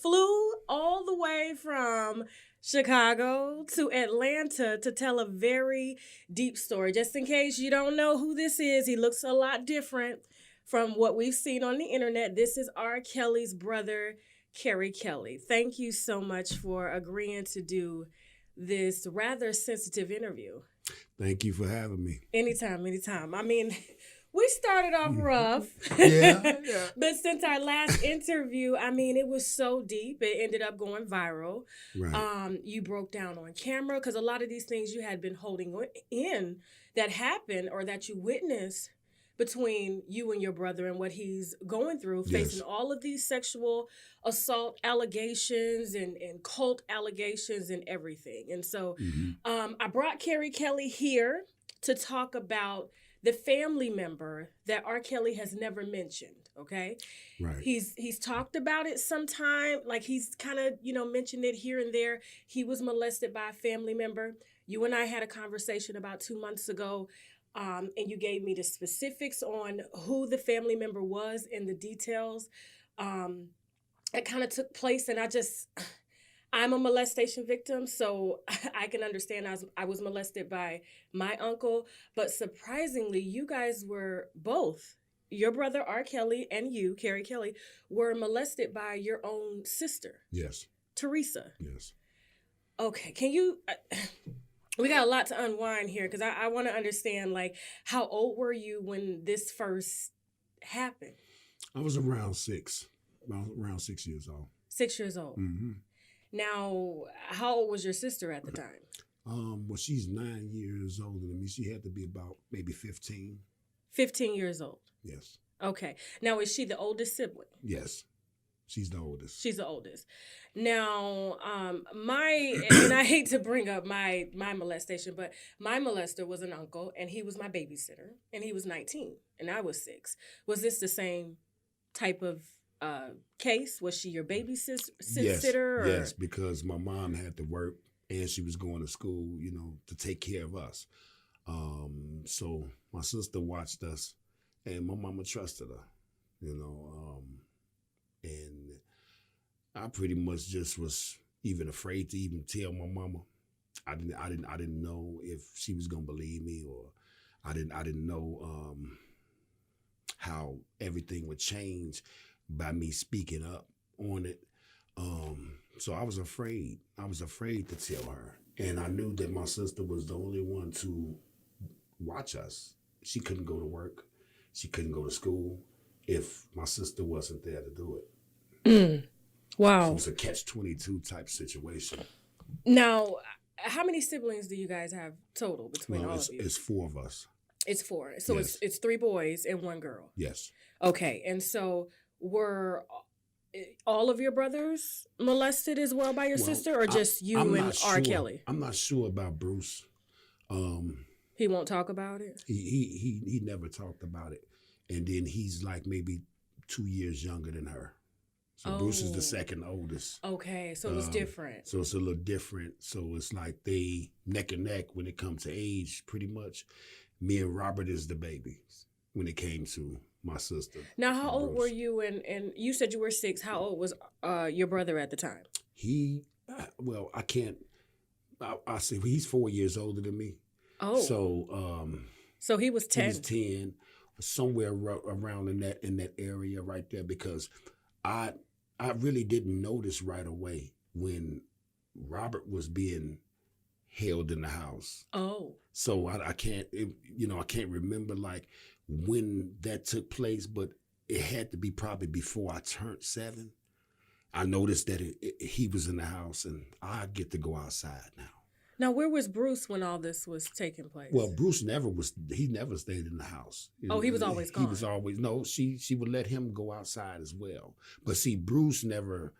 flew all the way from Chicago to Atlanta to tell a very deep story. Just in case you don't know who this is, he looks a lot different from what we've seen on the internet. This is R. Kelly's brother, R.Kelly. Thank you so much for agreeing to do this rather sensitive interview. Thank you for having me. Anytime, anytime. I mean, we started off rough. Yeah. But since our last interview, I mean, it was so deep. It ended up going viral. Right. You broke down on camera because a lot of these things you had been holding in that happened or that you witnessed between you and your brother and what he's going through, facing all of these sexual assault allegations and cult allegations and everything. And so I brought R.Kelly here to talk about the family member that R. Kelly has never mentioned, okay? Right. He's talked about it sometime, like he's kind of, mentioned it here and there. He was molested by a family member. You and I had a conversation about 2 months ago, and you gave me the specifics on who the family member was and the details. It kind of took place, and I'm a molestation victim, so I can understand I was molested by my uncle. But surprisingly, you guys were both, your brother R. Kelly and you, R.Kelly, were molested by your own sister. Yes. Theresa. Yes. Okay, can you... we got a lot to unwind here because I want to understand, like, how old were you when this first happened? I was around 6 years old. 6 years old. Mm-hmm. Now, how old was your sister at the time? Well, she's 9 years older than me. She had to be about maybe 15. 15 years old. Yes. Okay. Now, is she the oldest sibling? Yes. She's the oldest. She's the oldest. Now, and I hate to bring up my molestation, but my molester was an uncle, and he was my babysitter, and he was 19, and I was 6. Was this the same type of case? Was she your babysitter? Yes, because my mom had to work, and she was going to school, to take care of us. So my sister watched us, and my mama trusted her, and I pretty much just was even afraid to even tell my mama. I didn't know if she was gonna believe me, or I didn't know how everything would change by me speaking up on it. So I was afraid. I was afraid to tell her, and I knew that my sister was the only one to watch us. She couldn't go to work. She couldn't go to school if my sister wasn't there to do it. Wow. So it was a catch-22 type situation. Now, how many siblings do you guys have total between all of you? It's 4 of us. It's 4. So Yes. it's 3 boys and 1 girl. Yes. Okay. And so were all of your brothers molested as well by your sister, or just you and R. Kelly? I'm not sure about Bruce. He won't talk about it? He never talked about it. And then he's like maybe 2 years younger than her. So Bruce is the second oldest. Okay, so it was different. So it's a little different. So it's like they neck and neck when it comes to age, pretty much. Me and Robert is the babies when it came to my sister. Now, how old were you? And you said you were 6. How old was your brother at the time? I can't. I say he's 4 years older than me. Oh, so he was 10. He was 10, somewhere around in that area right there, because I really didn't notice right away when Robert was being held in the house. Oh. So I can't remember like when that took place, but it had to be probably before I turned 7. I noticed that he was in the house, and I get to go outside now. Now, where was Bruce when all this was taking place? Well, Bruce never stayed in the house. He was always gone. He was always, no, she would let him go outside as well. But see, Bruce never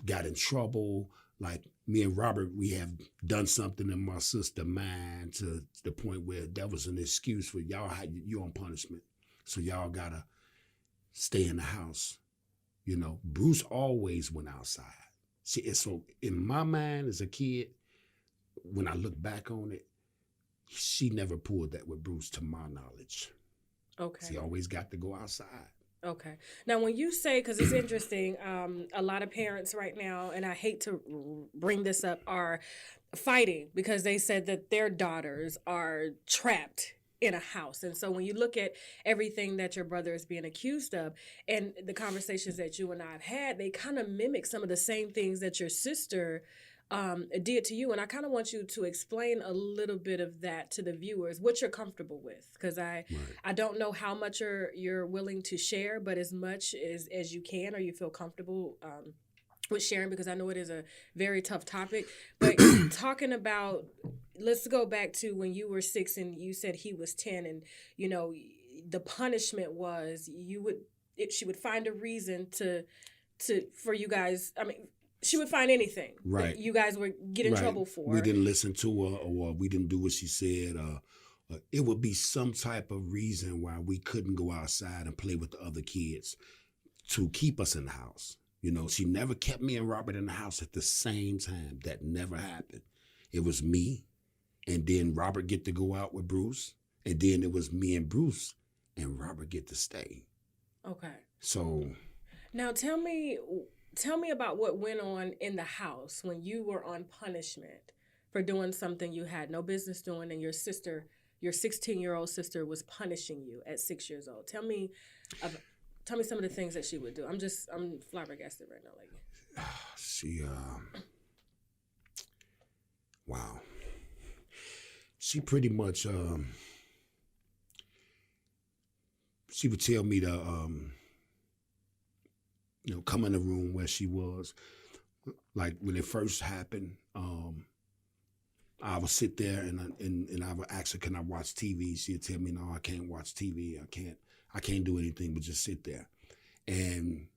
got in trouble. Like me and Robert, we have done something in my sister's mind to the point where that was an excuse for y'all, you're on punishment. So y'all gotta stay in the house. Bruce always went outside. See, so in my mind as a kid, when I look back on it, she never pulled that with Bruce to my knowledge. Okay. She always got to go outside. Okay. Now, when you say, because it's interesting, a lot of parents right now, and I hate to bring this up, are fighting because they said that their daughters are trapped in a house. And so when you look at everything that your brother is being accused of and the conversations that you and I have had, they kind of mimic some of the same things that your sister did to you. And I kind of want you to explain a little bit of that to the viewers, what you're comfortable with, because Right. I don't know how much you're willing to share, but as much as you can or you feel comfortable with sharing, because I know it is a very tough topic. But talking about, let's go back to when you were 6 and you said he was 10, and you know the punishment was she would find a reason to for you guys. I mean, she would find anything Right. that you guys would get in trouble for. We didn't listen to her, or we didn't do what she said. It would be some type of reason why we couldn't go outside and play with the other kids to keep us in the house. You know, she never kept me and Robert in the house at the same time. That never happened. It was me, and then Robert get to go out with Bruce, and then it was me and Bruce, and Robert get to stay. Okay. So now tell me about what went on in the house when you were on punishment for doing something you had no business doing, and your 16-year-old sister was punishing you at 6 years old. Tell me some of the things that she would do. I'm flabbergasted right now. Like, she, wow. She pretty much, she would tell me to, come in the room where she was. Like when it first happened, I would sit there and I would ask her, "Can I watch TV?" She'd tell me, "No, I can't watch TV. I can't do anything but just sit there." And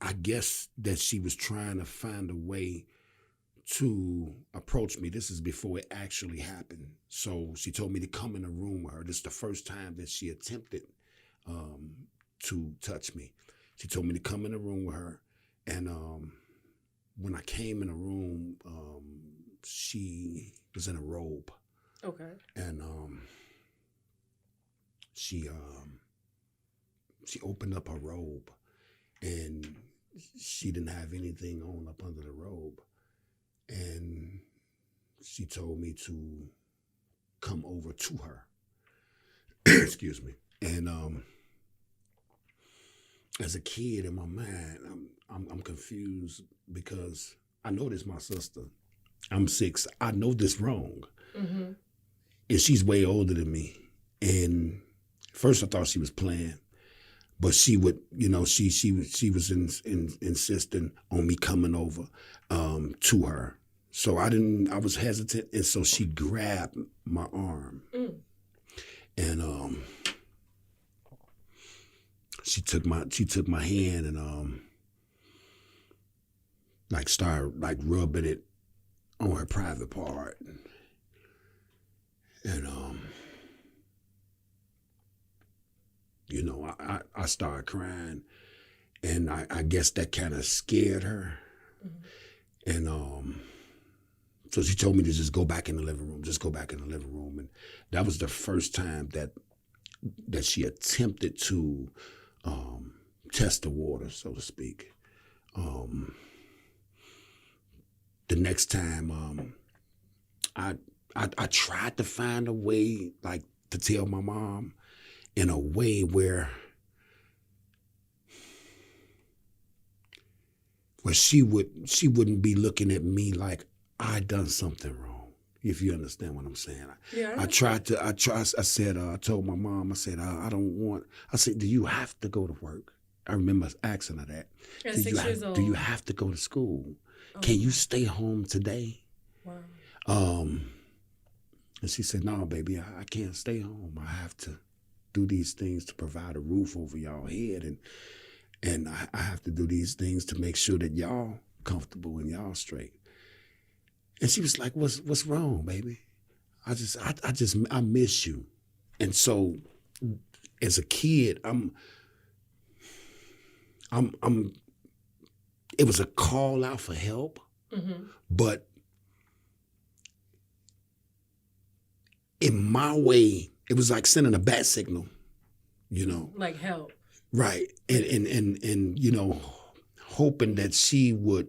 I guess that she was trying to find a way to approach me. This is before it actually happened. So she told me to come in the room with her. This is the first time that she attempted to touch me. She told me to come in the room with her. And when I came in the room, she was in a robe. okay. And she opened up her robe, and she didn't have anything on up under the robe. And she told me to come over to her. Excuse me. And as a kid in my mind, I'm confused because I know this my sister. I'm 6. I know this wrong. Mm-hmm. And she's way older than me. And first I thought she was playing, but she would, she was insisting on me coming over to her. So I was hesitant, and so she grabbed my arm. And she took my hand and started rubbing it on her private part. And I started crying, and I guess that kind of scared her. Mm-hmm. And so she told me to just go back in the living room. And that was the first time that she attempted to test the water, so to speak. The next time, I tried to find a way, like, to tell my mom in a way where she wouldn't be looking at me like I done something wrong, if you understand what I'm saying. Yeah. I told my mom, I said, "Do you have to go to work?" I remember asking her that. At 6 years old. Do you have to go to school? Oh. Can you stay home today? Wow. And she said, "No, baby, I can't stay home. I have to do these things to provide a roof over y'all head, and I have to do these things to make sure that y'all comfortable and y'all straight." And she was like, "What's wrong, baby? I miss you." And so, as a kid, it was a call out for help, mm-hmm. but in my way, it was like sending a bat signal, Like help. Right. And you know, hoping that she would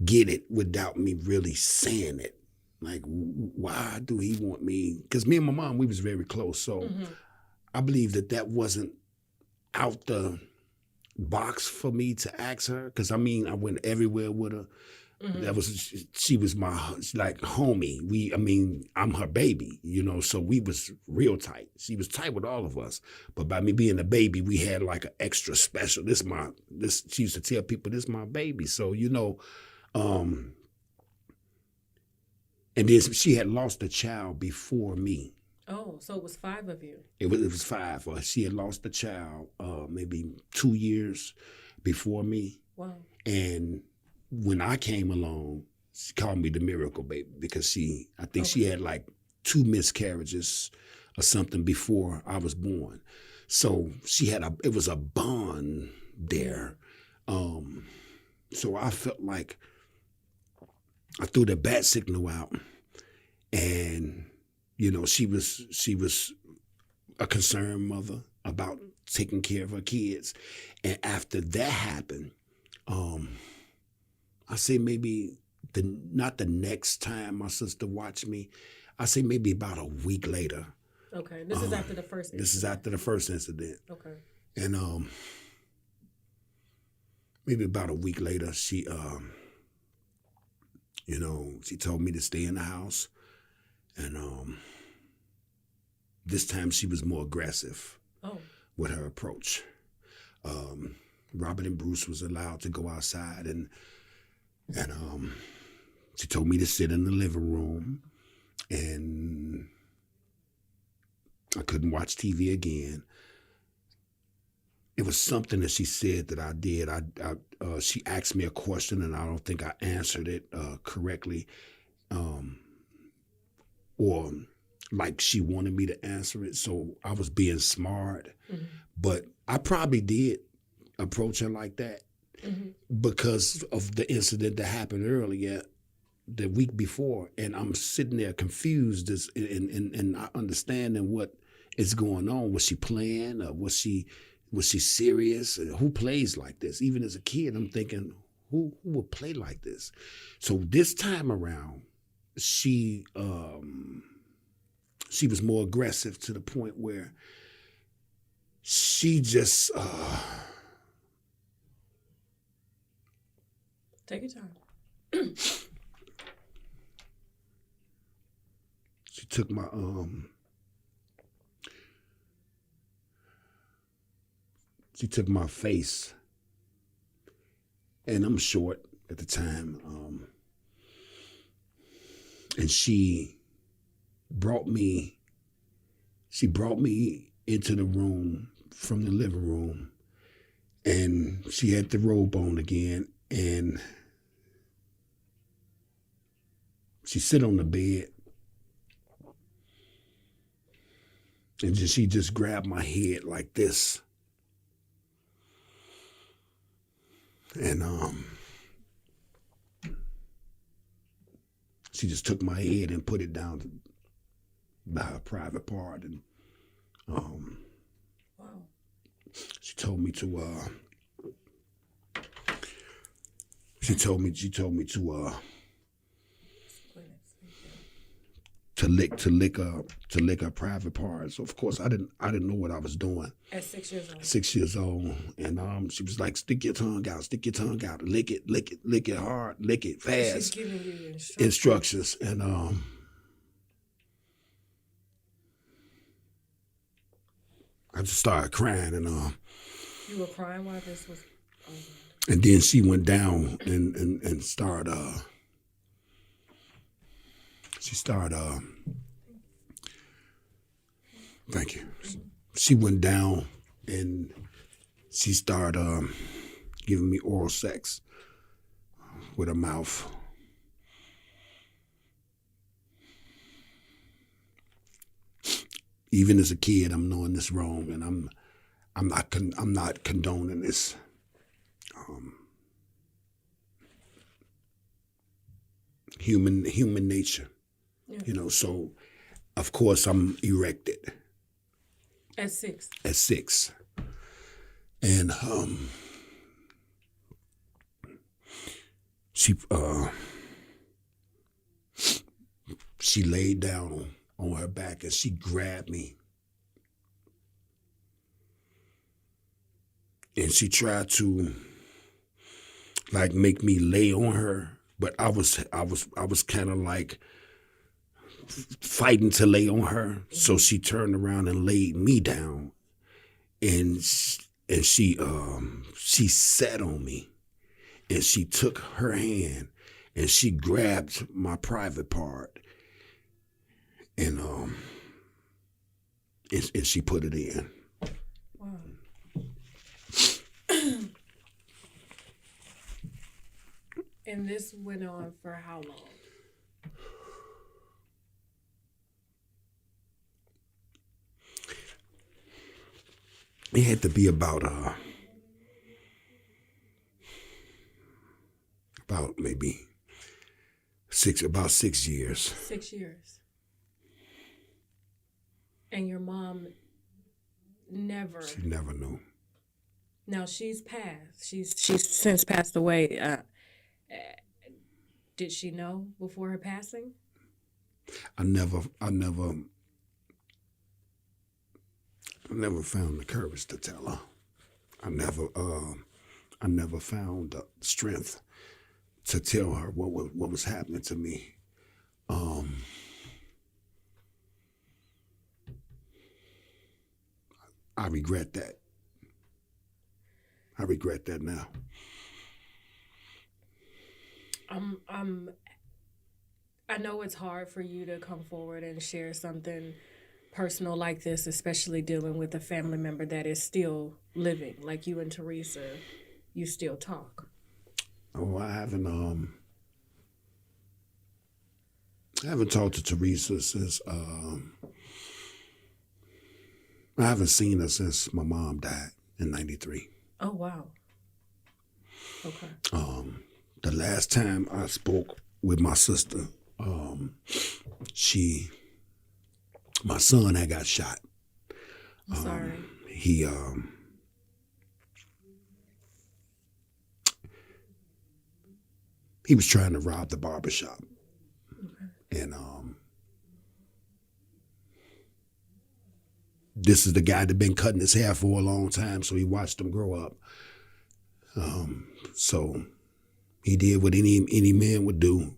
get it without me really saying it. Like, why do he want me? Because me and my mom, we was very close. So I believe that wasn't out the box for me to ask her. Because I mean, I went everywhere with her. She was my like homie. I'm her baby, you know, so we was real tight. She was tight with all of us. But by me being a baby, we had like an extra special. She used to tell people, this my baby. So, you know, and then she had lost a child before me. Oh, so it was 5 of you. It was 5. She had lost a child maybe 2 years before me. Wow. And when I came along, she called me the miracle baby because I think she had like 2 miscarriages or something before I was born. So it was a bond there. So I felt like I threw the bat signal out, and you know, she was a concerned mother about taking care of her kids. And after that happened, I say maybe not the next time my sister watched me, I say maybe about a week later. Okay, this is after the first incident. This is after the first incident. Okay. And maybe about a week later, she she told me to stay in the house. And this time she was more aggressive with her approach. Robert and Bruce was allowed to go outside, and she told me to sit in the living room, and I couldn't watch TV again. It was something that she said that I did. She asked me a question, and I don't think I answered it correctly, or like she wanted me to answer it. So I was being smart, but I probably did approach her like that because of the incident that happened earlier, the week before, and I'm sitting there confused and not understanding what is going on. Was she playing, or was she serious? Who plays like this? Even as a kid, I'm thinking, who would play like this? So this time around, she was more aggressive to the point where she just take your time. She took my face, and I'm short at the time, and she brought me into the room from the living room, and she had the robe on again, and she sit on the bed, and she just grabbed my head like this, and she just took my head and put it down by her private part, and wow. She told me to lick her private parts. So of course I didn't know what I was doing. At 6 years old. 6 years old, and she was like, stick your tongue out, lick it hard, lick it fast. She's giving you instructions, and I just started crying, and you were crying while this was over. And then she went down and started thank you. She went down and she started giving me oral sex with her mouth. Even as a kid, I'm knowing this wrong, and I'm not condoning this. Human nature, you know. So, of course, I'm erected, At 6. At 6. And she laid down on her back and she grabbed me. And she tried to like make me lay on her, but I was kind of like fighting to lay on her. So she turned around and laid me down, and she sat on me, and she took her hand and she grabbed my private part, and she put it in. Wow. And this went on for how long? It had to be about maybe 6 years. 6 years. And your mom never. She never knew. Now she's passed. She's since passed away. Did she know before her passing? I never found the courage to tell her. I never found the strength to tell her what was happening to me. I regret that. I regret that now. I know it's hard for you to come forward and share something personal like this, especially dealing with a family member that is still living. Like you and Theresa, you still talk. Oh, I haven't talked to Theresa since I haven't seen her since my mom died in '93. Oh wow. Okay. The last time I spoke with my sister, my son had got shot. I'm sorry. He was trying to rob the barbershop. Okay. And this is the guy that been cutting his hair for a long time, so he watched him grow up. So he did what any man would do.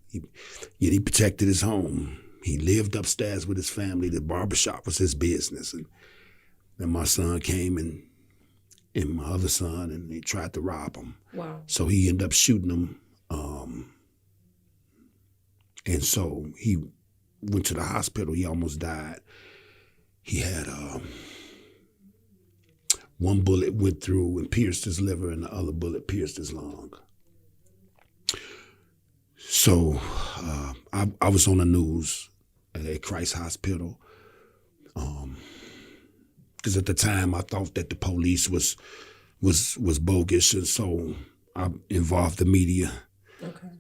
He protected his home. He lived upstairs with his family. The barbershop was his business. And then my son came and my other son, and they tried to rob him. Wow. So he ended up shooting him. And so he went to the hospital. He almost died. He had one bullet went through and pierced his liver, and the other bullet pierced his lung. So I was on the news at Christ Hospital, because at the time I thought that the police was bogus, and so I involved the media. Okay.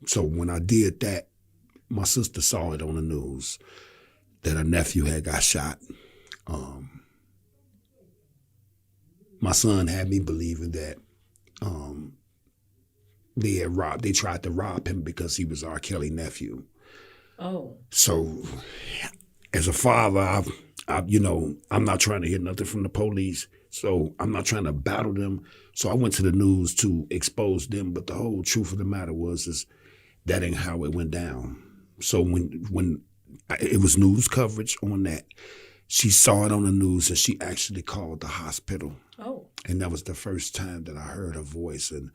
So when I did that, my sister saw it on the news that her nephew had got shot. My son had me believing that they tried to rob him because he was R.Kelly nephew. Oh. So as a father, I'm not trying to hear nothing from the police. So I'm not trying to battle them. So I went to the news to expose them. But the whole truth of the matter is that ain't how it went down. So when it was news coverage on that, she saw it on the news and she actually called the hospital. Oh. And that was the first time that I heard her voice in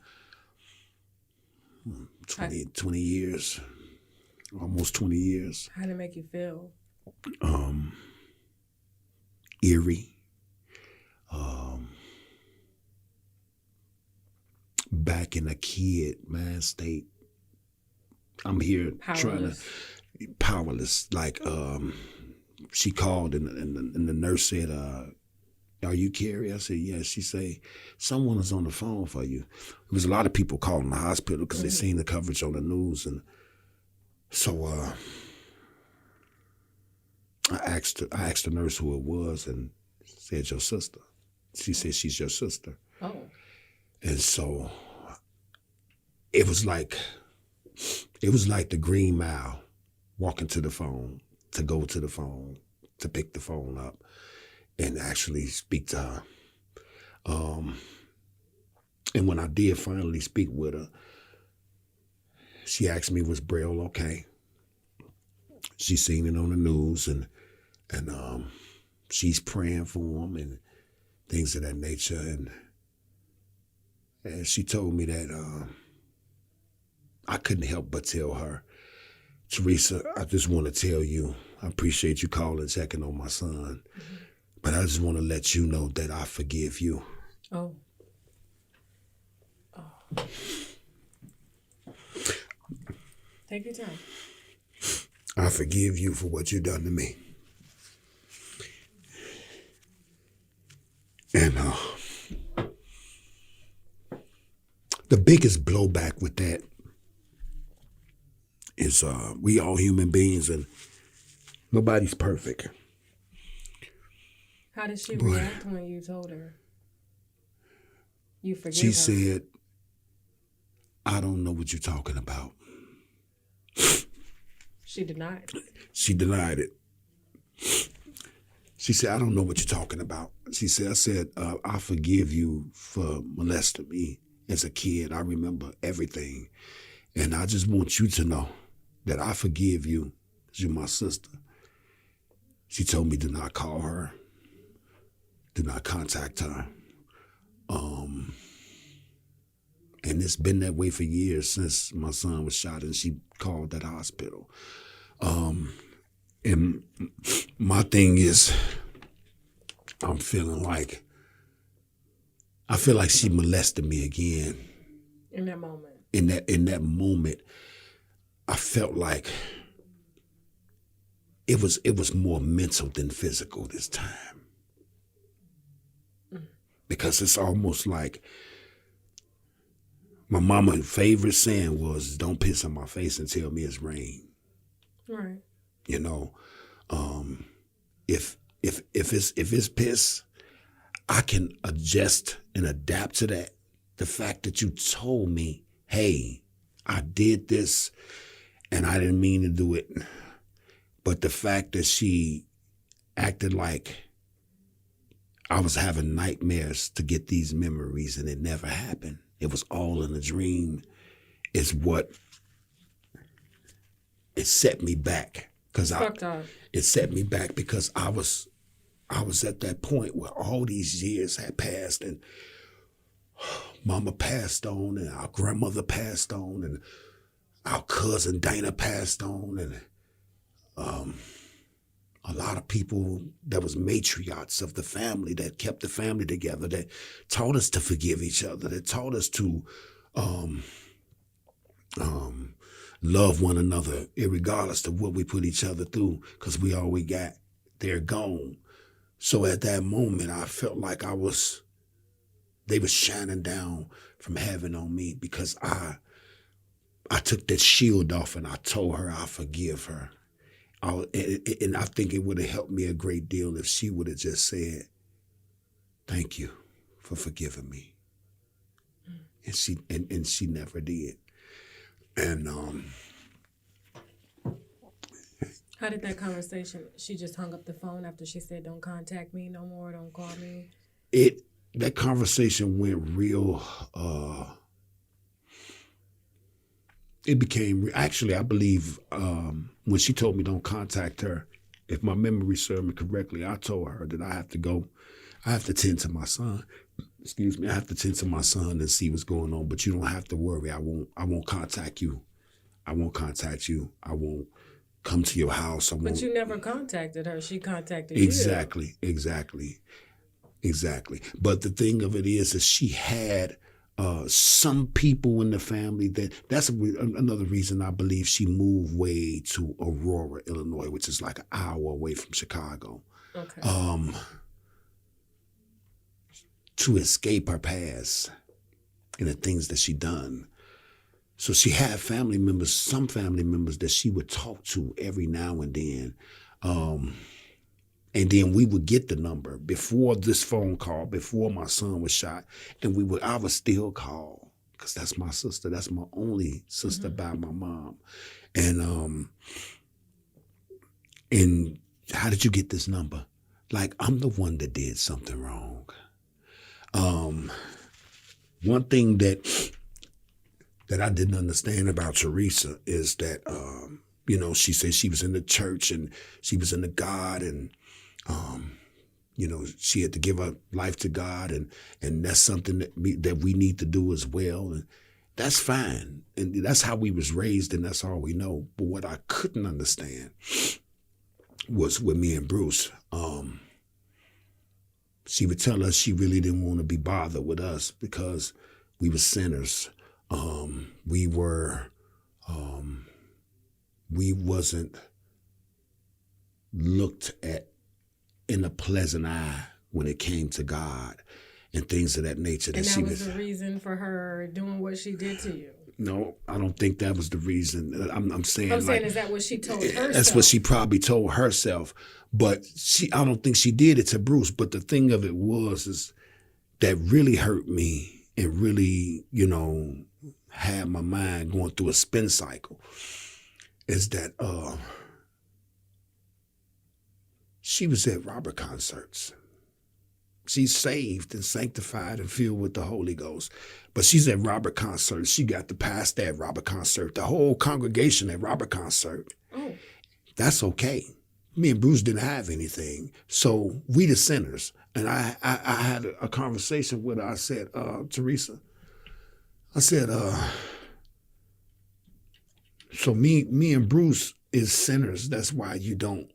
20 years, almost 20 years. How did it make you feel? Eerie. Back in a kid, man, state. I'm here trying to powerless. Like she called and the nurse said, "Are you Carey?" I said, "Yes." She said, "Someone is on the phone for you." There was a lot of people calling the hospital because they seen the coverage on the news, and so I asked the nurse who it was, and said your sister. She said she's your sister. Oh. And so it was like the Green Mile, walking to the phone, to go to the phone, to pick the phone up, and actually speak to her. And when I did finally speak with her, she asked me, was Braille okay? She seen it on the news, and she's praying for him and things of that nature. And she told me that I couldn't help but tell her, Theresa, I just want to tell you, I appreciate you calling, checking on my son, but I just want to let you know that I forgive you. Oh. Take your time. I forgive you for what you've done to me. And the biggest blowback with that is we all human beings and nobody's perfect. How did she react when you told her you forgive She her? said, I don't know what you're talking about. She denied it. She denied it. She said, I don't know what you're talking about. She said, I forgive you for molesting me as a kid. I remember everything. And I just want you to know that I forgive you because you're my sister. She told me do not call her. Do not contact her. And it's been that way for years since my son was shot and she called that hospital. And my thing is, I feel like she molested me again. In that moment. In that moment, I felt like it was more mental than physical this time. Because it's almost like my mama's favorite saying was, don't piss on my face and tell me it's rain. Right. You know, if it's piss, I can adjust and adapt to that. The fact that you told me, hey, I did this and I didn't mean to do it. But the fact that she acted like I was having nightmares to get these memories and it never happened. It was all in a dream is what it set me back. It set me back because I was at that point where all these years had passed and Mama passed on and our grandmother passed on and our cousin Dana passed on and a lot of people that was matriarchs of the family that kept the family together, that taught us to forgive each other, that taught us to love one another, irregardless of what we put each other through, because we all we got, they're gone. So at that moment, I felt like they were shining down from heaven on me because I took that shield off and I told her I forgive her. And I think it would have helped me a great deal if she would have just said, thank you for forgiving me. And she never did. And how did that conversation, she just hung up the phone after she said, don't contact me no more, don't call me? That conversation went real, it became, actually, I believe when she told me don't contact her, if my memory served me correctly, I told her that I have to go, I have to tend to my son. Excuse me, I have to tend to my son and see what's going on, but you don't have to worry. I won't contact you. I won't contact you. I won't come to your house. But you never contacted her. She contacted you. Exactly. But the thing of it is that she had some people in the family that's another reason I believe she moved way to Aurora, Illinois, which is like an hour away from Chicago. Okay. To escape her past and the things that she done. So she had some family members that she would talk to every now and then. And then we would get the number before this phone call, before my son was shot, and I would still call because that's my sister. That's my only sister by my mom. And how did you get this number? Like, I'm the one that did something wrong. One thing that I didn't understand about Theresa is that, she said she was in the church and she was into God, and she had to give her life to God, and that's something that we need to do as well. And that's fine. And that's how we was raised, and that's all we know. But what I couldn't understand was with me and Bruce. She would tell us she really didn't want to be bothered with us because we were sinners. We wasn't looked at in a pleasant eye when it came to God and things of that nature. And that was the reason for her doing what she did to you? No, I don't think that was the reason. I'm saying, is that what she told herself? That's what she probably told herself. But I don't think she did it to Bruce. But the thing of it is that really hurt me and really, had my mind going through a spin cycle, is that she was at Robert concerts. She's saved and sanctified and filled with the Holy Ghost. But she's at Robert concerts. She got the pastor at Robert concert, the whole congregation at Robert concert. Oh. That's okay. Me and Bruce didn't have anything. So we the sinners. And I had a conversation with her. I said, Theresa, I said, so me and Bruce is sinners. That's why you don't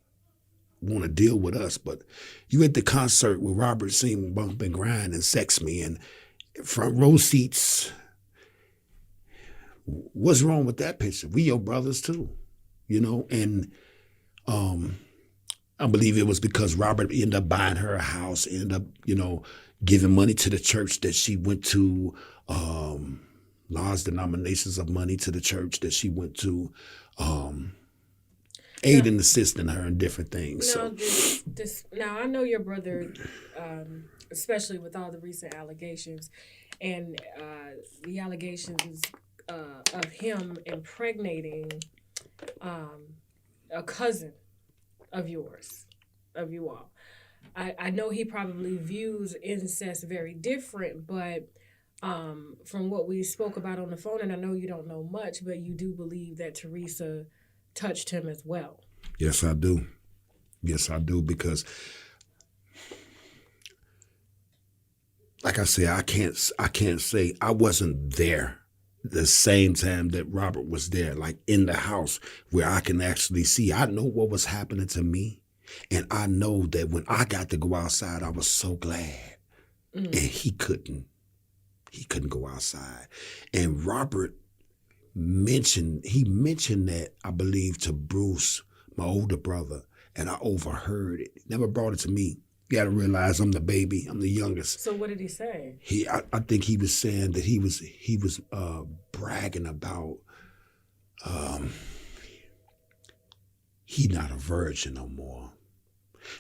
want to deal with us. But you at the concert with Robert sing Bump and Grind and Sex Me and front row seats. What's wrong with that picture? We your brothers too, and I believe it was because Robert ended up buying her a house, ended up, giving money to the church that she went to, large denominations of money to the church that she went to, aid and assisting her in different things. Now I know your brother, especially with all the recent allegations and the allegations of him impregnating a cousin of yours, of you all. I know he probably views incest very different, but from what we spoke about on the phone, and I know you don't know much, but you do believe that Theresa touched him as well. Yes, I do. Yes, I do, because like I say, I can't say I wasn't there the same time that Robert was there, like in the house where I can actually see. I know what was happening to me. And I know that when I got to go outside, I was so glad. And he couldn't go outside. And Robert mentioned that, I believe, to Bruce, my older brother, and I overheard it. Never brought it to me. You got to realize I'm the baby. I'm the youngest. So what did he say? I think he was saying that he was bragging about he not a virgin no more.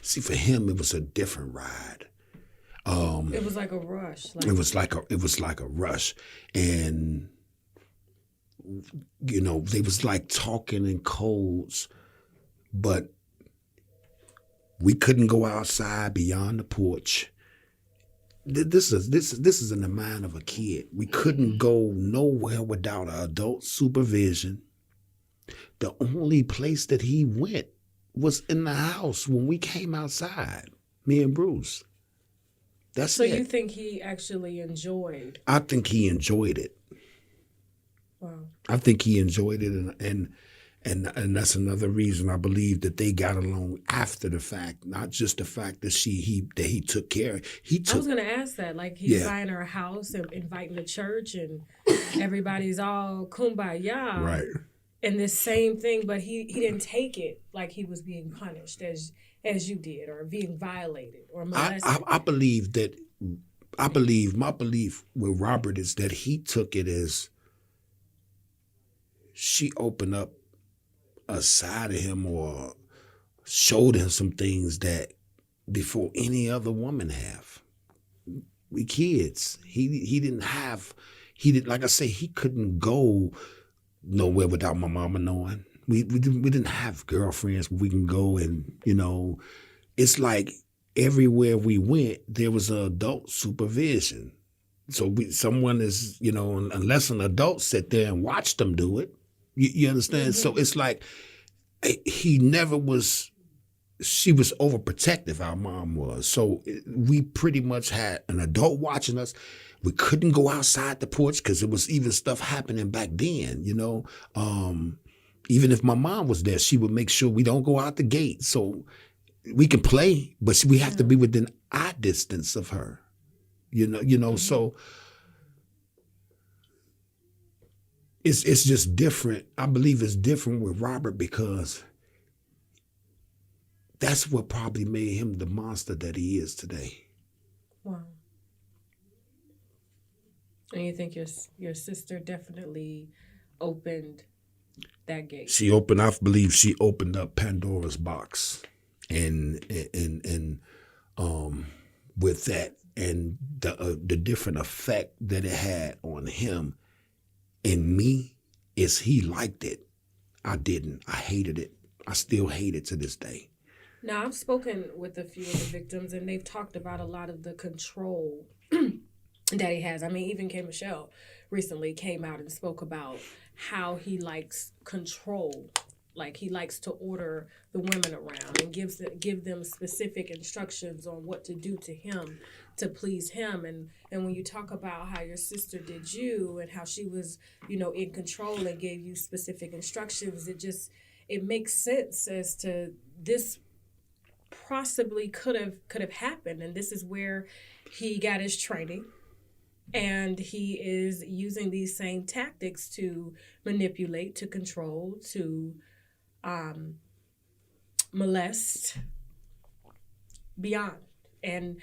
See, for him, it was a different ride. It was like a rush. It was like a rush, and they was like talking in codes, but we couldn't go outside beyond the porch. This is in the mind of a kid. We couldn't go nowhere without an adult supervision. The only place that he went was in the house when we came outside, me and Bruce. That's so it. You think he actually enjoyed? I think he enjoyed it. Wow. I think he enjoyed it, and that's another reason I believe that they got along after the fact, not just the fact that he took care. I was gonna ask that, like he's buying her a house and inviting the church, and everybody's all kumbaya. Right. And this same thing, but he didn't take it like he was being punished as you did, or being violated or molested. I believe my belief with Robert is that he took it as she opened up a side of him or showed him some things that before any other woman have. We kids. He didn't have. He did, like I say, he couldn't go nowhere without my mama knowing. We didn't have girlfriends where we can go and, it's like everywhere we went, there was an adult supervision. So someone is, unless an adult sat there and watched them do it, you understand? Mm-hmm. So it's like he never was, she was overprotective, our mom was. So we pretty much had an adult watching us. We couldn't go outside the porch because there was even stuff happening back then, Even if my mom was there, she would make sure we don't go out the gate. So we can play, but we have to be within eye distance of her, mm-hmm. So it's just different. I believe it's different with Robert because that's what probably made him the monster that he is today. Wow. And you think your sister definitely opened that gate? I believe she opened up Pandora's box. And with that and the different effect that it had on him and me is he liked it. I didn't. I hated it. I still hate it to this day. Now, I've spoken with a few of the victims, and they've talked about a lot of the control that he has. I mean, even K. Michelle recently came out and spoke about how he likes control. Like he likes to order the women around and give them specific instructions on what to do to him to please him. And when you talk about how your sister did you and how she was, in control and gave you specific instructions, it makes sense as to this possibly could have happened. And this is where he got his training. And he is using these same tactics to manipulate, to control, to molest beyond. And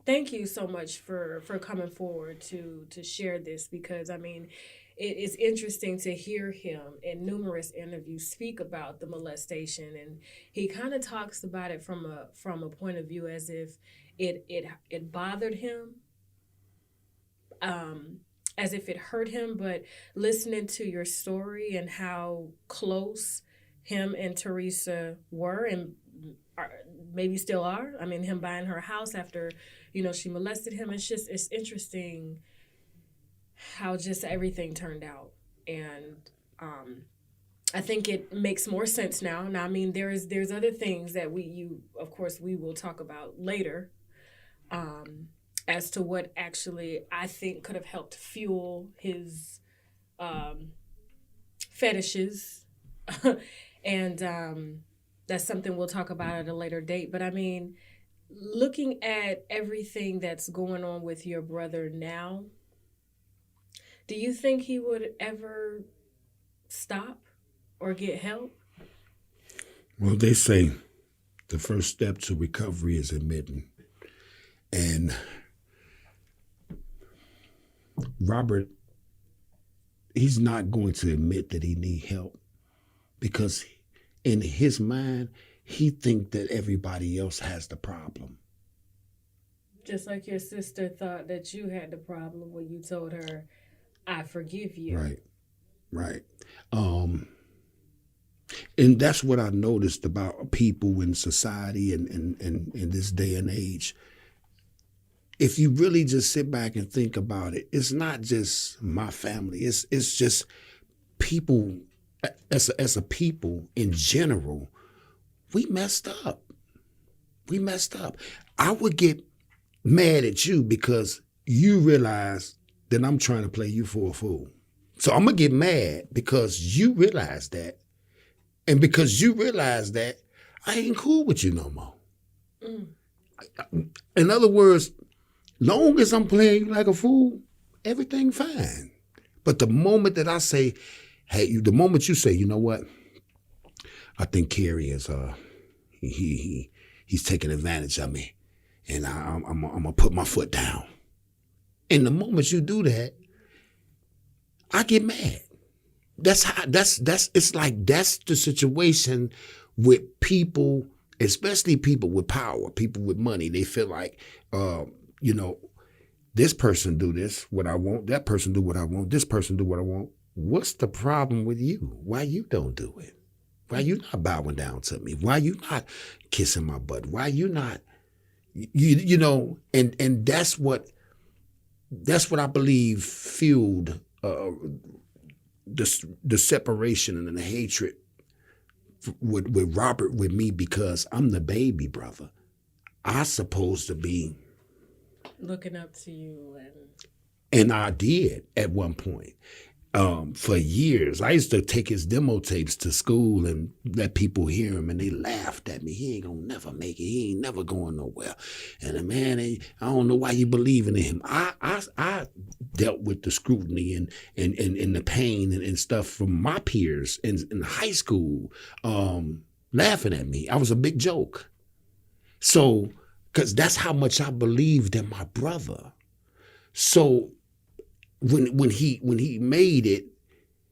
thank you so much for coming forward to share this, because I mean, it is interesting to hear him in numerous interviews speak about the molestation, and he kind of talks about it from a point of view as if it bothered him, as if it hurt him. But listening to your story and how close him and Theresa were and maybe still are. I mean, him buying her house after, she molested him. It's interesting how just everything turned out. And I think it makes more sense now. Now, I mean, there's other things that we will talk about later as to what actually I think could have helped fuel his fetishes. And that's something we'll talk about at a later date. But I mean, looking at everything that's going on with your brother now, do you think he would ever stop or get help? Well, they say the first step to recovery is admitting. And Robert, he's not going to admit that he needs help because in his mind, he thinks that everybody else has the problem. Just like your sister thought that you had the problem when you told her, I forgive you. Right. And that's what I noticed about people in society and in this day and age. If you really just sit back and think about it, it's not just my family. It's just people as a people in general. We messed up. I would get mad at you because you realize that I'm trying to play you for a fool. So I'm going to get mad because you realize that. And because you realize that, I ain't cool with you no more. In other words, long as I'm playing you like a fool, everything fine. But the moment that I say, the moment you say, you know what? I think Carey is, he's taking advantage of me. And I'm going to put my foot down. And the moment you do that, I get mad. it's like that's the situation with people, especially people with power, people with money. They feel like, you know, this person do this, what I want, that person do what I want, this person do what I want. What's the problem with you? Why you don't do it? Why you not bowing down to me? Why you not kissing my butt? Why you not, you know, and that's what I believe fueled the separation and the hatred with Robert with me, because I'm the baby brother. I supposed to be looking up to you, and I did at one point. For years, I used to take his demo tapes to school and let people hear him, and they laughed at me. He ain't gonna never make it. He ain't never going nowhere. And man, I don't know why you believing in him. I dealt with the scrutiny and the pain and stuff from my peers in high school, laughing at me. I was a big joke. So, because that's how much I believed in my brother. So when he made it,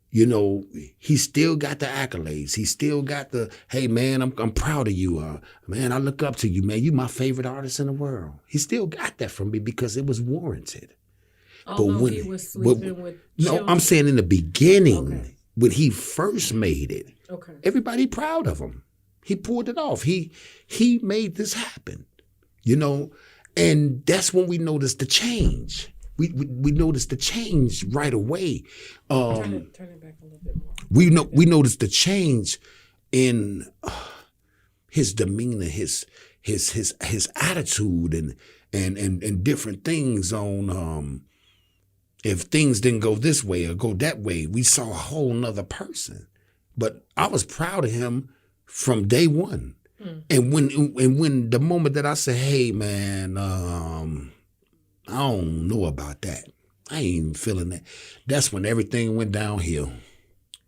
you know, he still got the accolades. He still got the, hey man, I'm proud of you. Man, I look up to you, man. You my favorite artist in the world. He still got that from me because it was warranted. Although he was sleeping with children. No, I'm saying in the beginning, okay, when he first made it, okay, everybody proud of him. He pulled it off. He made this happen, you know, and that's when we noticed the change. We noticed the change right away. Turn it back a little bit more. We noticed the change in his demeanor, his attitude, and different things on. If things didn't go this way or go that way, we saw a whole nother person. But I was proud of him from day one. And when the moment that I said, hey man, I don't know about that, I ain't even feeling that, that's when everything went downhill,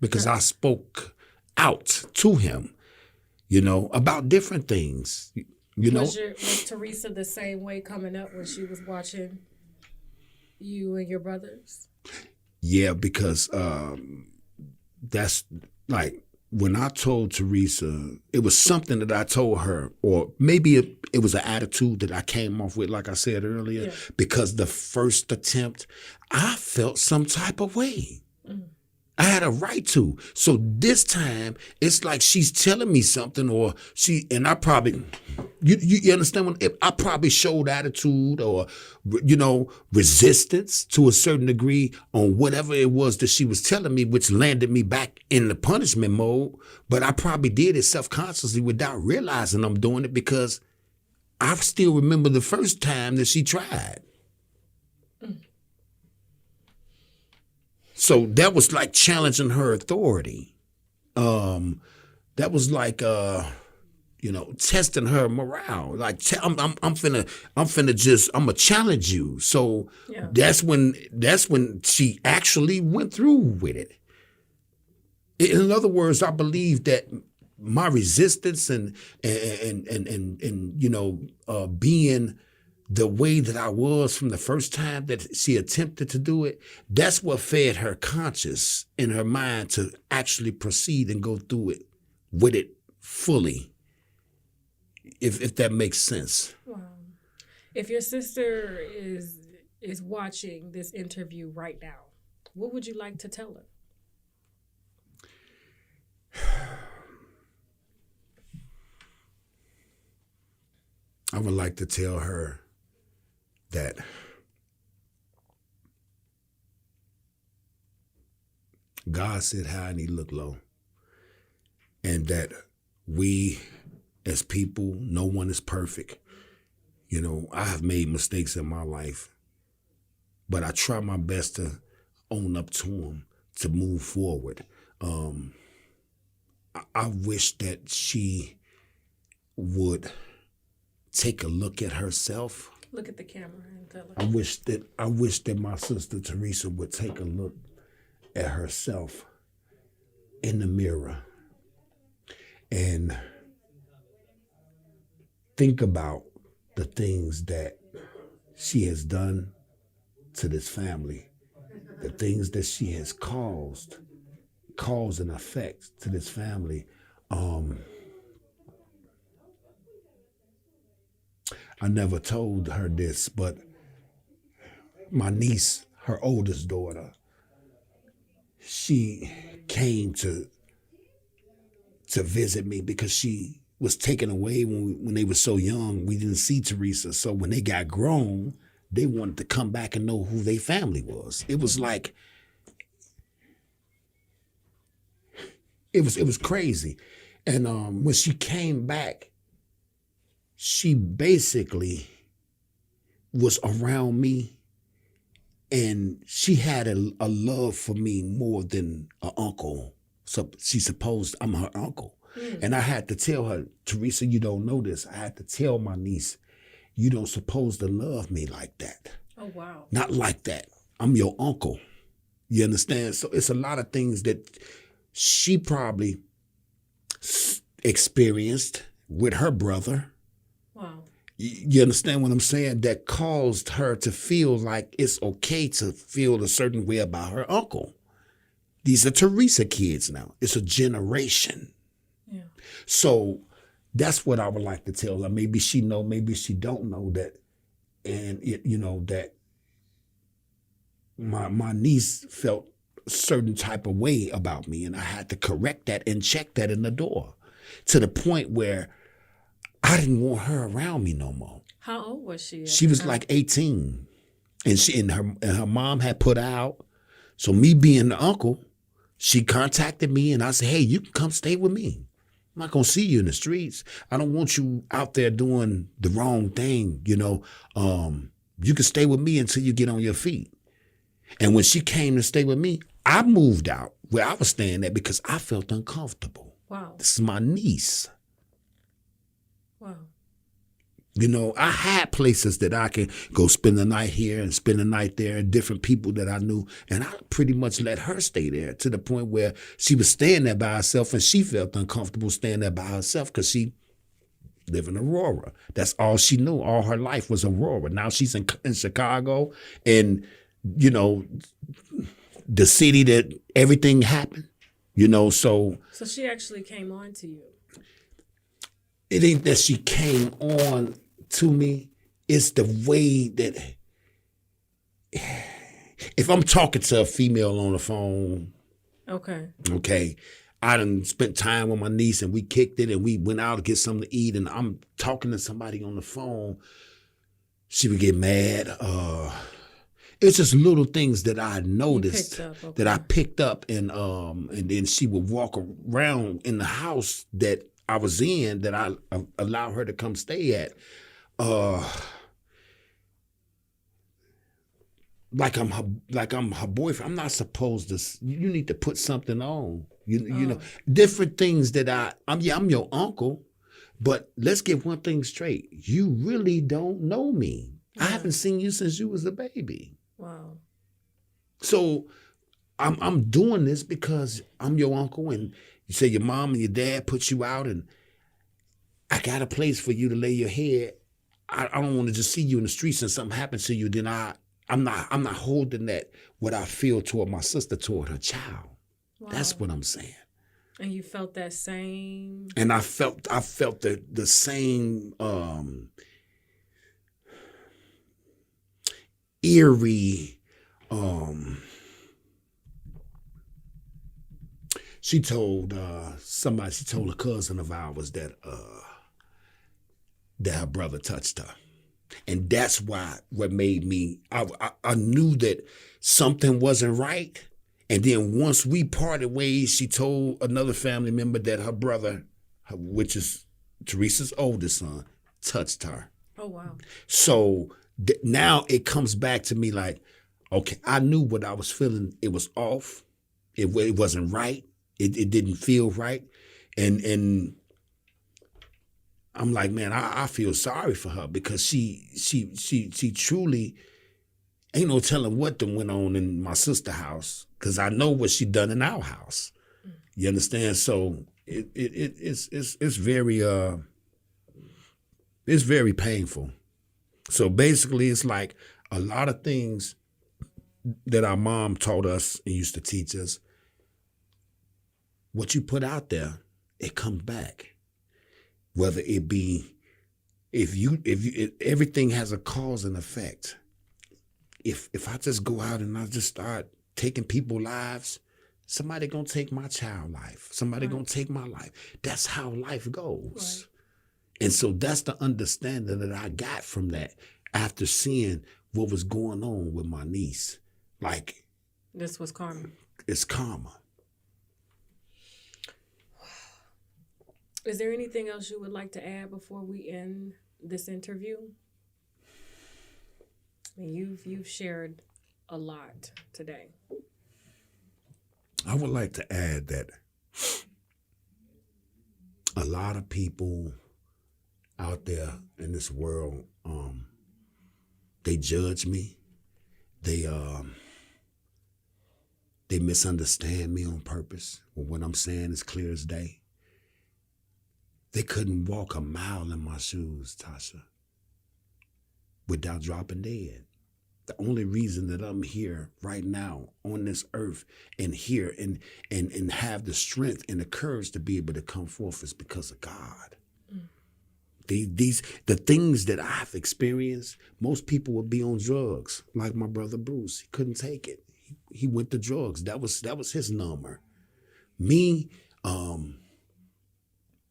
because I spoke out to him, you know, about different things. You know, was Theresa the same way coming up when she was watching you and your brothers? Yeah, because that's like when I told Theresa, it was something that I told her, or maybe it was an attitude that I came off with, like I said earlier, because the first attempt, I felt some type of way. I had a right to. So this time, it's like she's telling me something, and I probably, you understand, I probably showed attitude or, you know, resistance to a certain degree on whatever it was that she was telling me, which landed me back in the punishment mode. But I probably did it self-consciously without realizing I'm doing it, because I still remember the first time that she tried. So that was like challenging her authority. That was like, you know, testing her morale. Like I'm gonna challenge you. So that's when she actually went through with it. In other words, I believe that my resistance and you know, being the way that I was from the first time that she attempted to do it, that's what fed her conscience in her mind to actually proceed and go through it with it fully, if that makes sense. Wow. If your sister is watching this interview right now, what would you like to tell her? I would like to tell her that God sit high and he look low, and that we as people, no one is perfect. You know, I have made mistakes in my life, but I try my best to own up to them, to move forward. I wish that she would take a look at herself. Look at the camera and tell her. I wish that my sister Theresa would take a look at herself in the mirror and think about the things that she has done to this family, the things that she has caused cause and effect to this family. I never told her this, but my niece, her oldest daughter, she came to visit me because she was taken away when they were so young. We didn't see Theresa. So when they got grown, they wanted to come back and know who their family was. It was like, it was crazy. And when she came back, she basically was around me, and she had a love for me more than an uncle. So she supposed I'm her uncle. And I had to tell her, Theresa, you don't know this. I had to tell my niece, you don't supposed to love me like that. Oh, wow. Not like that. I'm your uncle. You understand? So it's a lot of things that she probably experienced with her brother. Wow. You understand what I'm saying? That caused her to feel like it's okay to feel a certain way about her uncle. These are Theresa kids now. It's a generation. Yeah. So that's what I would like to tell her. Maybe she know, maybe she don't know that. And that my niece felt a certain type of way about me, and I had to correct that and check that in the door, to the point where I didn't want her around me no more. How old was she? She was like 18, and her mom had put her out. So me being the uncle, she contacted me, and I said, hey, you can come stay with me. I'm not going to see you in the streets. I don't want you out there doing the wrong thing, You can stay with me until you get on your feet. And when she came to stay with me, I moved out where I was staying at because I felt uncomfortable. Wow. This is my niece. Wow. I had places that I could go spend the night here and spend the night there, and different people that I knew. And I pretty much let her stay there, to the point where she was staying there by herself, and she felt uncomfortable staying there by herself because she lived in Aurora. That's all she knew. All her life was Aurora. Now she's in Chicago, and, the city that everything happened, so. So she actually came on to you. It ain't that she came on to me. It's the way that if I'm talking to a female on the phone, okay, I done spent time with my niece and we kicked it and we went out to get something to eat, and I'm talking to somebody on the phone, she would get mad. It's just little things that I noticed that I picked up, and then she would walk around in the house that I was in, that I allow her to come stay at, like I'm her boyfriend. I'm not supposed to. You need to put something on. Different things that I'm your uncle, but let's get one thing straight. You really don't know me. Yeah. I haven't seen you since you was a baby. Wow. So I'm doing this because I'm your uncle, and you say your mom and your dad put you out, and I got a place for you to lay your head. I don't want to just see you in the streets and something happens to you. Then I'm not holding that what I feel toward my sister toward her child. Wow. That's what I'm saying. And you felt that same. And I felt the same eerie. She told a cousin of ours that her brother touched her. And that's what made me, I knew that something wasn't right. And then once we parted ways, she told another family member that her brother, which is Theresa's oldest son, touched her. Oh, wow. So now it comes back to me like, okay, I knew what I was feeling. It was off. It wasn't right. It didn't feel right. And I'm like, man, I feel sorry for her, because she truly ain't no telling what done went on in my sister's house, because I know what she done in our house. You understand? So it's very painful. So basically, it's like a lot of things that our mom taught us and used to teach us. what you put out there, it comes back. Whether it be, everything has a cause and effect. If I just go out and I just start taking people's lives, somebody gonna take my child life. Somebody gonna take my life. That's how life goes. Right. And so that's the understanding that I got from that after seeing what was going on with my niece. Like, this was karma. It's karma. Is there anything else you would like to add before we end this interview? I mean, you've shared a lot today. I would like to add that a lot of people out there in this world, they judge me. They misunderstand me on purpose. When what I'm saying is clear as day. They couldn't walk a mile in my shoes, Tasha, without dropping dead. The only reason that I'm here right now on this earth and here and have the strength and the courage to be able to come forth is because of God. The things that I've experienced, most people would be on drugs, like my brother Bruce. He couldn't take it. He went to drugs. That was his number. Me,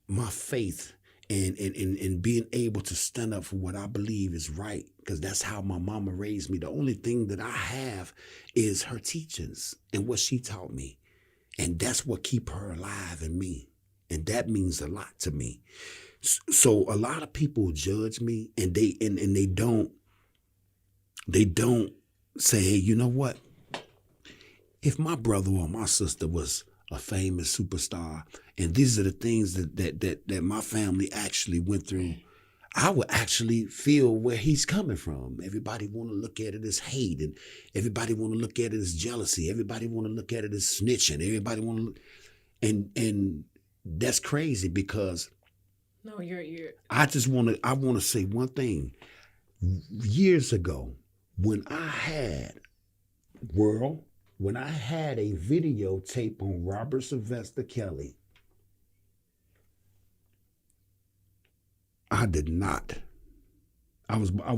my faith and being able to stand up for what I believe is right, because that's how my mama raised me. The only thing that I have is her teachings and what she taught me. And that's what keep her alive in me. And that means a lot to me. So a lot of people judge me and they don't say, hey, you know what? If my brother or my sister was a famous superstar, and these are the things that my family actually went through, I would actually feel where he's coming from. Everybody want to look at it as hate, and everybody want to look at it as jealousy. Everybody want to look at it as snitching. Everybody want to look, and that's crazy because no, you're. I want to say one thing. Years ago, when I had a videotape on Robert Sylvester Kelly, I did not. I was my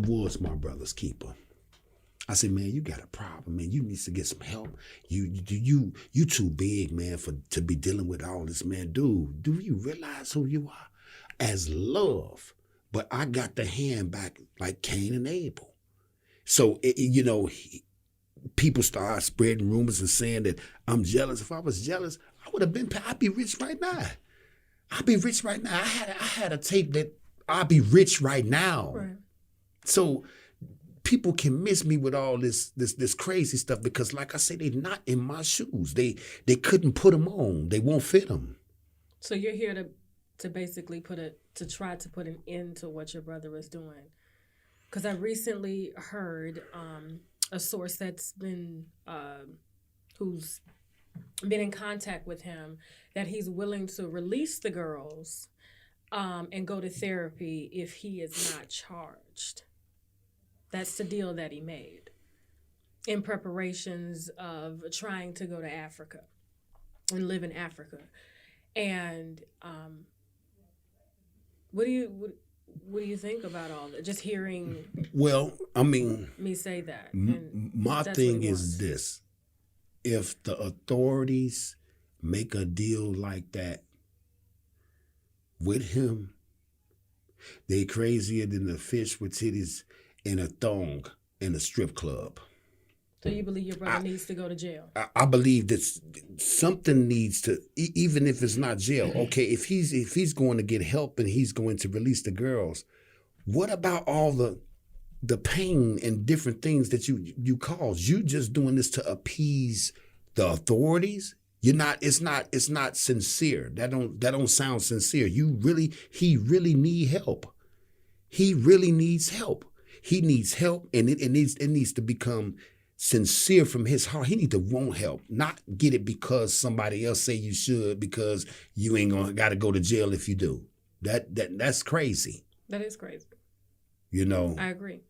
brother's keeper. I said, man, you got a problem, man. You need to get some help. You too big, man, to be dealing with all this, man. Dude, do you realize who you are? As love. But I got the hand back like Cain and Abel. So, people start spreading rumors and saying that I'm jealous. If I was jealous, I'd be rich right now. I'd be rich right now. I had a tape that I'd be rich right now. Right. So people can miss me with all this crazy stuff because, like I say, they're not in my shoes. They couldn't put them on. They won't fit them. So you're here to basically try to put an end to what your brother was doing. Because I recently heard a source that's been who's been in contact with him that he's willing to release the girls and go to therapy if he is not charged. That's the deal that he made in preparations of trying to go to Africa and live in Africa. And what do you think about all that? Just hearing. Well, I mean, me say that. My thing is this: if the authorities make a deal like that with him, they crazier than a fish with titties and a thong in a strip club. So you believe your brother needs to go to jail? I believe that something needs to, even if it's not jail. Okay, if he's going to get help and he's going to release the girls, what about all the pain and different things that you cause? You just doing this to appease the authorities? You're not. It's not sincere. That don't sound sincere. He really need help. He really needs help. He needs help, and it needs to become sincere from his heart. He need to want help, not get it because somebody else say you should, because you ain't got to go to jail if you do. That's crazy. That is crazy. I agree.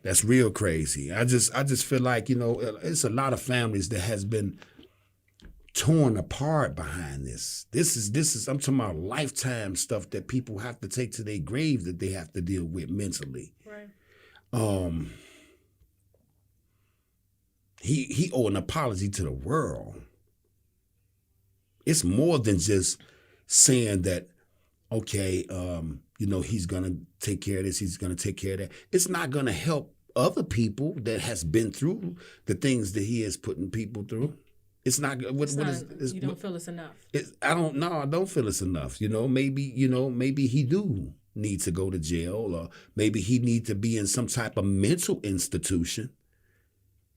That's real crazy. I just feel like, it's a lot of families that has been torn apart behind this. This is I'm talking about lifetime stuff that people have to take to their grave that they have to deal with mentally. Right. He owed an apology to the world. It's more than just saying that, okay, he's gonna take care of this, he's gonna take care of that. It's not gonna help other people that has been through the things that he is putting people through. It's not. You don't feel it's enough. I don't feel it's enough. Maybe he do need to go to jail, or maybe he need to be in some type of mental institution,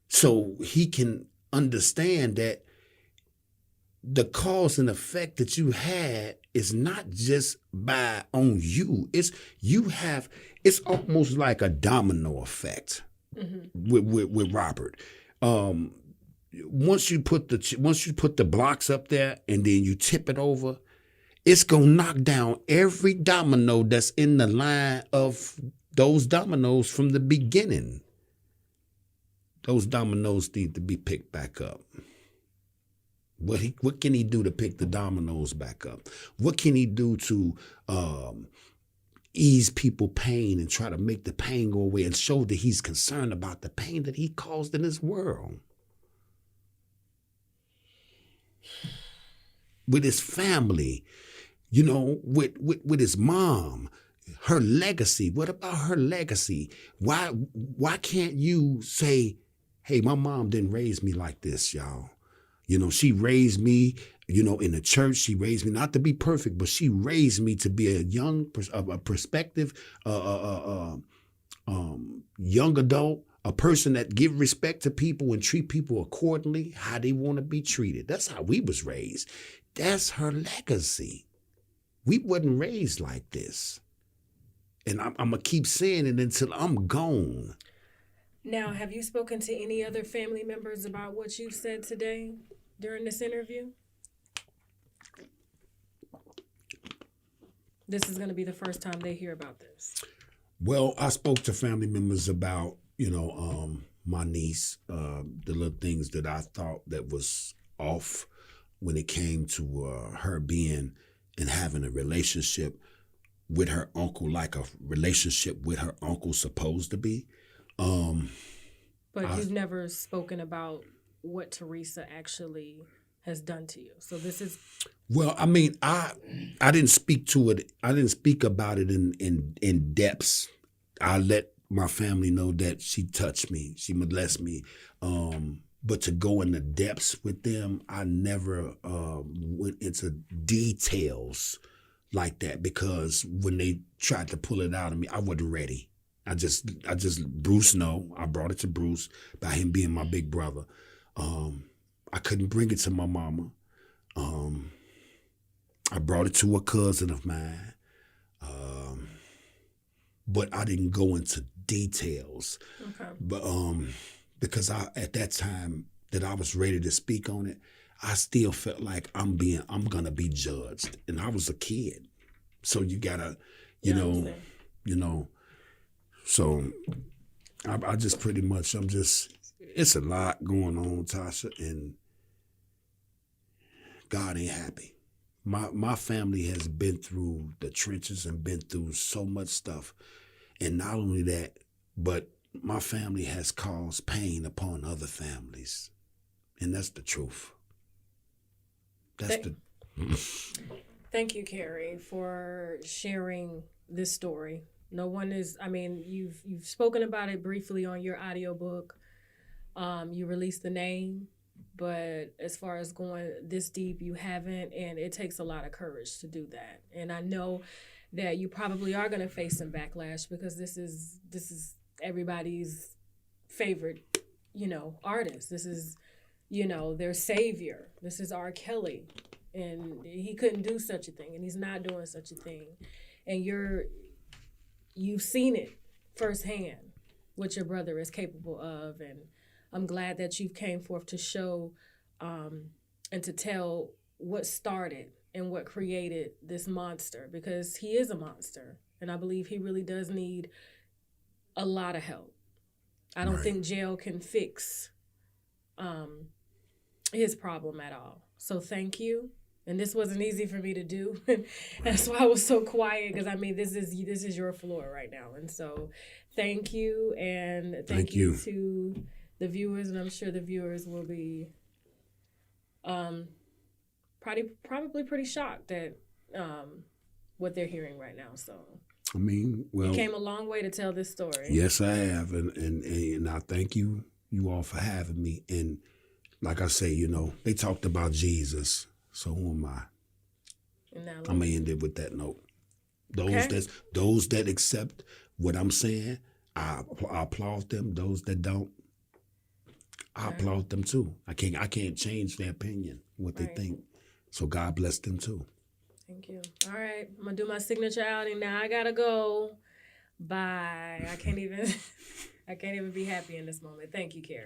so he can understand that the cause and effect that you had is not just on you. It's almost like a domino effect with Robert. Once you put the blocks up there and then you tip it over, it's gonna knock down every domino that's in the line of those dominoes from the beginning. Those dominoes need to be picked back up. What can he do to pick the dominoes back up? What can he do to ease people pain and try to make the pain go away and show that he's concerned about the pain that he caused in this world? With his family, with his mom, her legacy. What about her legacy? Why can't you say, hey, my mom didn't raise me like this, y'all? She raised me, in the church. She raised me not to be perfect, but she raised me to be a young, prospective, young adult, a person that give respect to people and treat people accordingly, how they want to be treated. That's how we was raised. That's her legacy. We wasn't raised like this. And I'm going to keep saying it until I'm gone. Now, have you spoken to any other family members about what you said today during this interview? This is going to be the first time they hear about this. Well, I spoke to family members about, my niece, the little things that I thought that was off when it came to her being and having a relationship with her uncle, like a relationship with her uncle supposed to be. But you've never spoken about what Theresa actually has done to you. So this is... Well, I mean, I didn't speak to it. I didn't speak about it in depths. I let my family know that she touched me, she molested me. But to go into depths with them, I never went into details like that, because when they tried to pull it out of me, I wasn't ready. I just Bruce I brought it to Bruce by him being my big brother. I couldn't bring it to my mama. I brought it to a cousin of mine. But I didn't go into details. Okay. But because at that time that I was ready to speak on it, I still felt like I'm gonna be judged. And I was a kid. So you gotta, so I just pretty much, it's a lot going on, Tasha, and God ain't happy. My family has been through the trenches and been through so much stuff. And not only that, but my family has caused pain upon other families. And that's the truth. Thank you, Carey, for sharing this story. No one is, you've spoken about it briefly on your audiobook. You released the name, but as far as going this deep, you haven't, and it takes a lot of courage to do that. And I know that you probably are going to face some backlash, because this is everybody's favorite, artist. This is, their savior. This is R.Kelly, and he couldn't do such a thing, and he's not doing such a thing. And you've seen it firsthand, what your brother is capable of, and I'm glad that you came forth to show and to tell what started and what created this monster, because he is a monster, and I believe he really does need a lot of help. I don't think jail can fix his problem at all. So thank you. And this wasn't easy for me to do. That's why I was so quiet, because I mean this is your floor right now. And so thank you, and thank you to the viewers, and I'm sure the viewers will be probably pretty shocked at what they're hearing right now. So I mean, well, you came a long way to tell this story. Yes, I have, and I thank you all for having me. And like I say, you know, they talked about Jesus, so who am I? I'm gonna end it with that note. Those that accept what I'm saying, I applaud them. Those that don't, I applaud them too. I can't change their opinion, what they think. So God bless them too. Thank you. All right, I'm gonna do my signature outing now. I gotta go. Bye. I can't even be happy in this moment. Thank you, Carey.